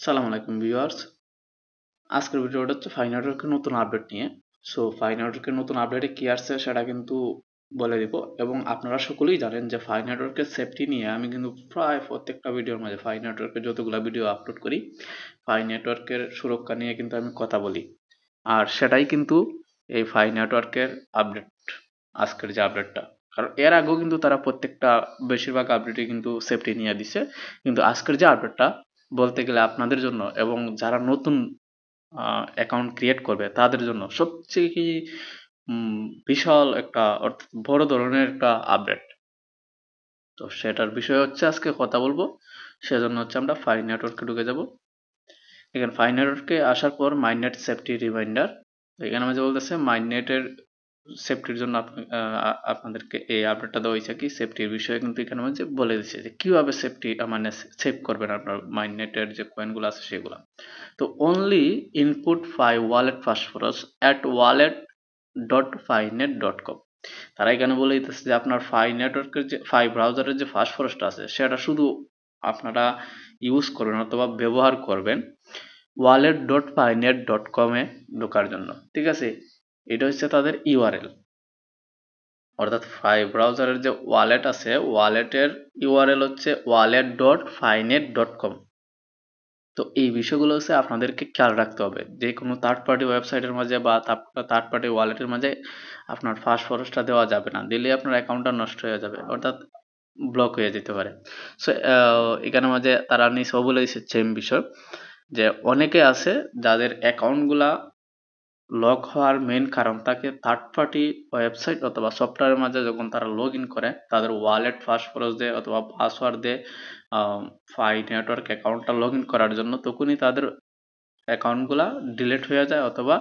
সালাম আলাইকুম ভিউয়ার্স। আজকের ভিডিওটা হচ্ছে ফাই নেটওয়ার্কের নতুন আপডেট নিয়ে। সো ফাই নেটওয়ার্কের নতুন আপডেটে কি আসছে সেটা কিন্তু বলে দিব, এবং আপনারা সকলেই জানেন যে ফাই নেটওয়ার্কের সেফটি নিয়ে আমি কিন্তু প্রায় প্রত্যেকটা ভিডিওর মাঝে ফাই নেটওয়ার্কের যতগুলো ভিডিও আপলোড করি ফাই নেটওয়ার্কের সুরক্ষা নিয়ে কিন্তু আমি কথা বলি। আর সেটাই কিন্তু এই ফাই নেটওয়ার্কের আপডেট, আজকের যে আপডেটটা। কারণ এর আগেও কিন্তু তারা প্রত্যেকটা বেশিরভাগ আপডেটে কিন্তু সেফটি নিয়ে দিছে, কিন্তু আজকের যে আপডেটটা বলতে গেলে আপনাদের জন্য এবং যারা নতুন অ্যাকাউন্ট ক্রিয়েট করবে তাদের জন্য সবচেয়ে কি বিশাল একটা অর্থাৎ বড় ধরনের একটা আপডেট। তো সেটার বিষয় হচ্ছে আজকে কথা বলবো। সেজন্য হচ্ছে আমরা ফাই নেটওয়ার্কে ঢুকে যাব। এখানে ফাই নেটওয়ার্কে আসার পর মাইনেট সেফটি রিমাইন্ডার, এখানে আমাদের বলতেছে মাইনেটের সেফটির জন্য আপনাদেরকে এই আপডেটটা দেওয়া হয়েছে কি সেফটির বিষয়ে, কিন্তু এখানে মধ্যে বলে দিচ্ছে যে কিভাবে সেফটি মানে সেভ করবেন আপনার মাইনেটের যে কয়েনগুলো আছে সেগুলো। তো অনলি ইনপুট ফাই ওয়ালেট ফাস্টফরস অ্যাট ওয়ালেট ডট ফাইনেট ডট কম। তারা এখানে বলে দিতেছে যে আপনার ফাই নেটওয়ার্কের যে ফাই ব্রাউজারের যে ফাস্টফরসটা আছে সেটা শুধু আপনারা ইউজ করবেন অথবা ব্যবহার করবেন ওয়ালেট ডট ফাইনেট ডট কমে ঢোকার জন্য। ঠিক আছে, এটা হচ্ছে তাদের ইউআরএল, অর্থাৎ ফাই ব্রাউজারের যে ওয়ালেট আছে ওয়ালেটের ইউআরএল হচ্ছে ওয়ালেট ডট ফাইনেট ডট কম। তো এই বিষয়গুলো হচ্ছে আপনাদেরকে খেয়াল রাখতে হবে, যে কোনো থার্ড পার্টি ওয়েবসাইটের মাঝে বা থার্ড পার্টি ওয়ালেটের মাঝে আপনার ফাস্টফরসটা দেওয়া যাবে না, দিলে আপনার অ্যাকাউন্টটা নষ্ট হয়ে যাবে, অর্থাৎ ব্লক হয়ে যেতে পারে। সো এখানে মাঝে তারা নিচেও বলে দিচ্ছে সেম বিষয়, যে অনেকে আছে যাদের অ্যাকাউন্টগুলা লক হওয়ার মেইন কারণ থাকে থার্ড পার্টি ওয়েবসাইট অথবা সফটওয়্যারের মাঝে যখন তারা লগ ইন করে তাদের ওয়ালেট ফাস্টফরস দিয়ে অথবা পাসওয়ার্ড দিয়ে ফাই নেটওয়ার্ক অ্যাকাউন্টটা লগ ইন করার জন্য, তখনই তাদের অ্যাকাউন্টগুলা ডিলিট হয়ে যায় অথবা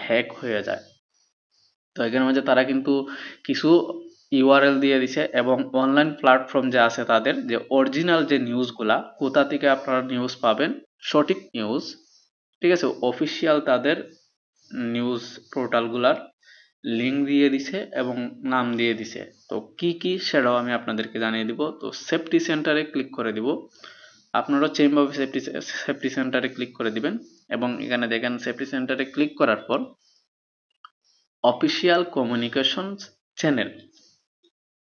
হ্যাক হয়ে যায়। তো এখানের মাঝে তারা কিন্তু কিছু ইউআরএল দিয়ে দিছে, এবং অনলাইন প্ল্যাটফর্ম যে আছে তাদের যে অরিজিনাল যে নিউজগুলা কোথা থেকে আপনারা নিউজ পাবেন, সঠিক নিউজ, ঠিক আছে, অফিসিয়াল তাদের নিউজ পোর্টালগুলার লিঙ্ক দিয়ে দিছে এবং নাম দিয়ে দিছে। তো কি কি সেটাও আমি আপনাদেরকে জানিয়ে দিব। তো সেফটি সেন্টারে ক্লিক করে দিব, আপনারা চেমভাবে সেফটি সেন্টারে ক্লিক করে দিবেন, এবং এখানে দেখেন সেফটি সেন্টারে ক্লিক করার পর অফিসিয়াল কমিউনিকেশন চ্যানেল,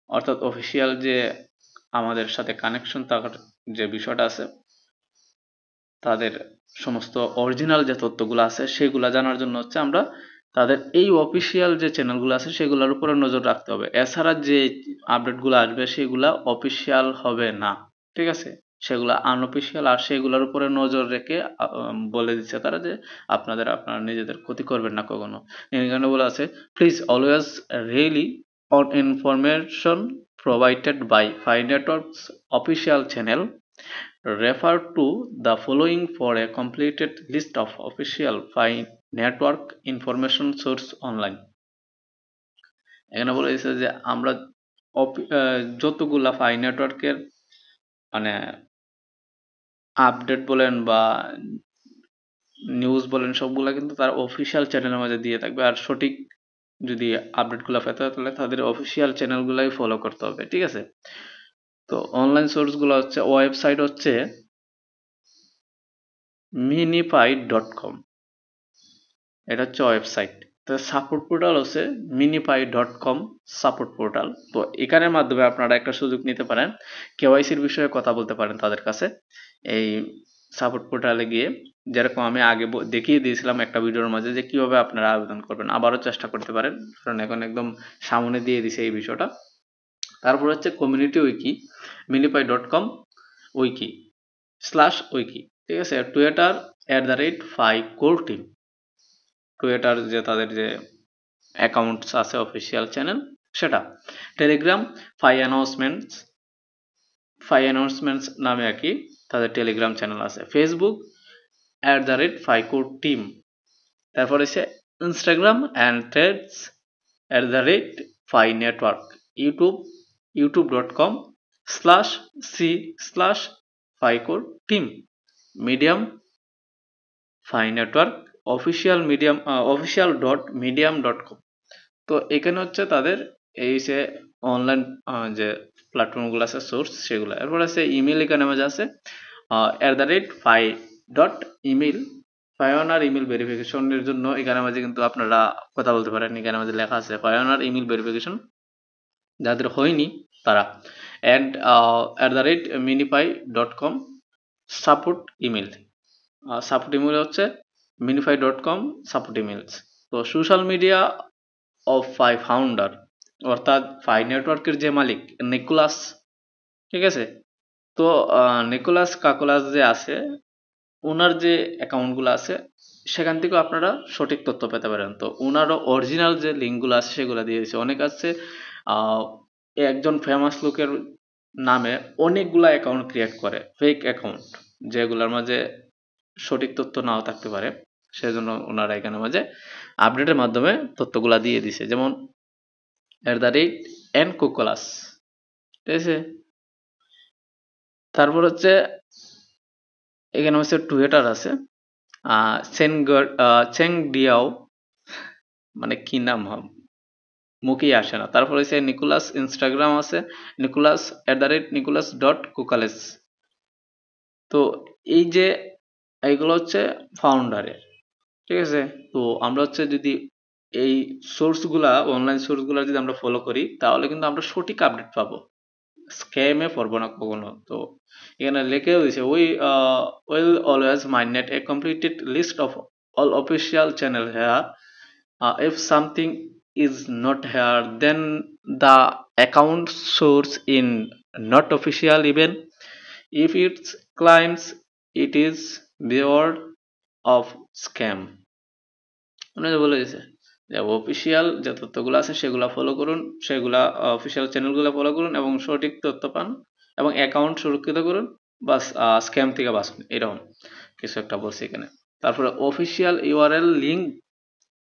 অর্থাৎ অফিসিয়াল যে আমাদের সাথে কানেকশন থাকার যে বিষয়টা আছে, তাদের সমস্ত অরিজিনাল যে তথ্যগুলো আছে সেগুলো জানার জন্য হচ্ছে আমরা তাদের এই অফিসিয়াল যে চ্যানেলগুলো আছে সেগুলোর উপরে নজর রাখতে হবে। এছাড়া যে আপডেটগুলো আসবে সেগুলা অফিসিয়াল হবে না, ঠিক আছে, সেগুলো আনঅফিসিয়াল, আর সেগুলোর উপরে নজর রেখে বলে দিচ্ছে তারা যে আপনারা নিজেদের ক্ষতি করবেন না কখনো। এখানে বলা আছে please always really on information provided by Pi networks official channel, refer to the following for a completed list of official Fi network information source online. এখানে বলে দিচ্ছে যে আমরা যতগুলা ফাই নেটওয়ার্কের মানে আপডেট বলেন বা নিউজ বলেন সবগুলা কিন্তু তার অফিসিয়াল চ্যানেলের মধ্যে দিয়ে থাকবে, আর সঠিক যদি আপডেটগুলো পেতে হয় তাহলে তাদের অফিসিয়াল চ্যানেলগুলাই ফলো করতে হবে। ঠিক আছে, তো অনলাইন সোর্সগুলো হচ্ছে ওয়েবসাইট হচ্ছে minify.com, এটা হচ্ছে ওয়েবসাইট। তো সাপোর্ট পোর্টাল হচ্ছে minify.com সাপোর্ট পোর্টাল। তো এখানের মাধ্যমে আপনারা একটা সুযোগ নিতে পারেন, কেওয়াইসির বিষয়ে কথা বলতে পারেন তাদের কাছে এই সাপোর্ট পোর্টালে গিয়ে, যেরকম আমি আগে দেখিয়ে দিয়েছিলাম একটা ভিডিওর মাঝে যে কিভাবে আপনারা আবেদন করবেন, আবারও চেষ্টা করতে পারেন, কারণ এখন একদম সামনে দিয়ে দিছে এই বিষয়টা। তারপর হচ্ছে community wiki, minify.com wiki /wiki, ঠিক আছে, টুইটার @FiCoreTeam, টুইটার যে তাদের যে অ্যাকাউন্টস আছে অফিসিয়াল চ্যানেল সেটা। টেলিগ্রাম ফাই অ্যানাউন্সমেন্টস নামে আর কি তাদের টেলিগ্রাম চ্যানেল আছে। ফেসবুক @FiCoreTeam, তারপর হচ্ছে Instagram and Threads @Fi Network, youtube.com/c/FiCoreTeam, Medium Pi network official.medium.com। তো এখানে হচ্ছে তাদের এই যে অনলাইন যে প্ল্যাটফর্মগুলো আছে সোর্স সেগুলো। এরপর আছে ইমেল, এখানে মাঝে আছে @Fi dot email pioneer email ভেরিফিকেশনের জন্য এখানে মাঝে কিন্তু আপনারা কথা বলতে পারেন। এখানে মাঝে লেখা আছে পায়োনিয়ার ইমেল ভেরিফিকেশন, যাদের হয়নি তারা @minify.com support email. Support email হচ্ছে minify.com সাপোর্ট ইমেলস। তো social media of Pi founder, অর্থাৎ ফাই নেটওয়ার্কের যে মালিক নিকোলাস, ঠিক আছে। তো নিকোলাস কাকোলাস যে আছে, ওনার যে অ্যাকাউন্টগুলো আছে সেখান থেকেও আপনারা সঠিক তথ্য পেতে পারেন। তো ওনারও অরিজিনাল যে লিঙ্কগুলো আছে সেগুলো দিয়ে দিয়েছে। অনেক আছে একজন ফেমাস লোকের নামে অনেকগুলা অ্যাকাউন্ট ক্রিয়েট করে, ফেক অ্যাকাউন্ট, যেগুলোর মাঝে সঠিক তথ্য নাও থাকতে পারে। সেজন্য ওনারা এখানে মাঝে আপডেটের মাধ্যমে তথ্যগুলা দিয়ে দিছে, যেমন @nkokolas, ঠিক আছে। তারপর হচ্ছে এখানে হচ্ছে টুইটার আছে চেং ডিয়াও, মানে কি নাম মুখেই আসে না। তারপর হচ্ছে নিকোলাস ইনস্টাগ্রাম আছে নিকোলাস @nicolas.cocales। তো এই যে এইগুলো হচ্ছে ফাউন্ডারের, ঠিক আছে। তো আমরা হচ্ছে যদি এই সোর্সগুলা, অনলাইন সোর্সগুলা যদি আমরা ফলো করি তাহলে কিন্তু আমরা সঠিক আপডেট পাবো, স্ক্যামে পড়বো না কখনো। তো এখানে লিখেও দিয়েছে will always maintain a completed list of all official channel here, if something is not here then the account source in not official, even if it claims it is beware of scam। মানে বলে দিয়েছে যে official যে তথ্যগুলো আছে সেগুলো follow করুন, সেগুলা অফিসিয়াল চ্যানেলগুলো ফলো করুন এবং সঠিক তথ্য পান এবং অ্যাকাউন্ট সুরক্ষিত করুন, বাস স্ক্যাম থেকে বাঁচুন, এরকম কিছু একটা বলছে এখানে। তারপরে official URL link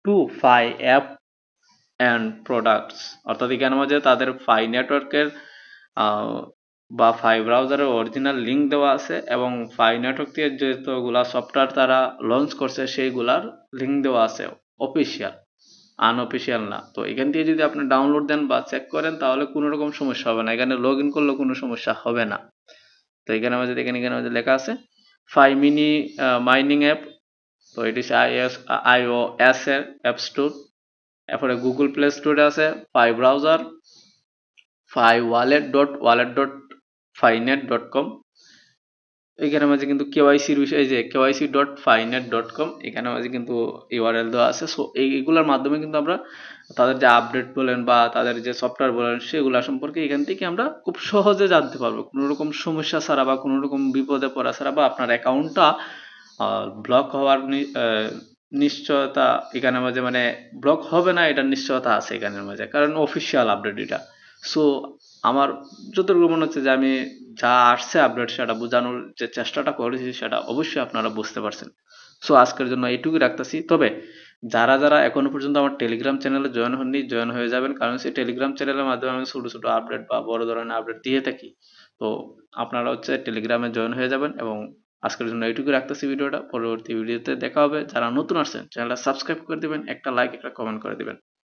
to Pi app and products, অর্থাৎ এখানে মাঝে তাদের ফাই নেটওয়ার্কের বা ফাই ব্রাউজারের অরিজিনাল লিঙ্ক দেওয়া আছে এবং ফাই নেটওয়ার্ক থেকে যেগুলা সফটওয়্যার তারা লঞ্চ করছে সেইগুলার লিঙ্ক দেওয়া আছে, অফিসিয়াল, আনঅফিসিয়াল না। তো এখান থেকে যদি আপনি ডাউনলোড দেন বা চেক করেন তাহলে কোনো রকম সমস্যা হবে না, এখানে লগ ইন করলেও কোনো সমস্যা হবে না। তো এখানে মাঝে দেখেন, এখানে মাঝে লেখা আছে ফাই মিনি মাইনিং অ্যাপ। তো এটি iOS এর অ্যাপ স্টোর। এরপরে গুগল প্লে স্টোরে আছে ফাই ব্রাউজার, ফাই wallet.wallet.finet.com। এখানে মাঝে কিন্তু কেওয়াইসির বিষয়ে যে kyc.finet.com, এখানে মাঝে কিন্তু ইউআরএল দেওয়া আছে। সো এইগুলোর মাধ্যমে কিন্তু আমরা তাদের যে আপডেট বলেন বা তাদের যে সফটওয়্যার বলেন সেগুলা সম্পর্কে এখান থেকে আমরা খুব সহজে জানতে পারবো, কোনো রকম সমস্যা ছাড়া বা কোনো রকম বিপদে পড়া ছাড়া, বা আপনার অ্যাকাউন্টটা ব্লক হওয়ার নিশ্চয়তা এখানে মাঝে, মানে ব্লক হবে না এটার নিশ্চয়তা আছে এখানের মাঝে, কারণ অফিসিয়াল আপডেট এটা। সো আমার যতটুকু মনে হচ্ছে যে আমি যা আসছে আপডেট সেটা বোঝানোর যে চেষ্টাটা করেছি সেটা অবশ্যই আপনারা বুঝতে পারছেন। সো আজকের জন্য এইটুকুই রাখতেছি। তবে যারা যারা এখনো পর্যন্ত আমার টেলিগ্রাম চ্যানেলে জয়েন হননি, জয়েন হয়ে যাবেন, কারণ সেই টেলিগ্রাম চ্যানেলের মাধ্যমে আমি ছোট ছোট আপডেট বা বড় ধরনের আপডেট দিয়ে থাকি। তো আপনারা হচ্ছে টেলিগ্রামে জয়েন হয়ে যাবেন। এবং আজকের জন্য এইটুকু রাখতেছি ভিডিওটা, পরবর্তী ভিডিওতে দেখা হবে। যারা নতুন আসছেন চ্যানেলটা সাবস্ক্রাইব করে দিবেন, একটা লাইক একটা কমেন্ট করে দিবেন।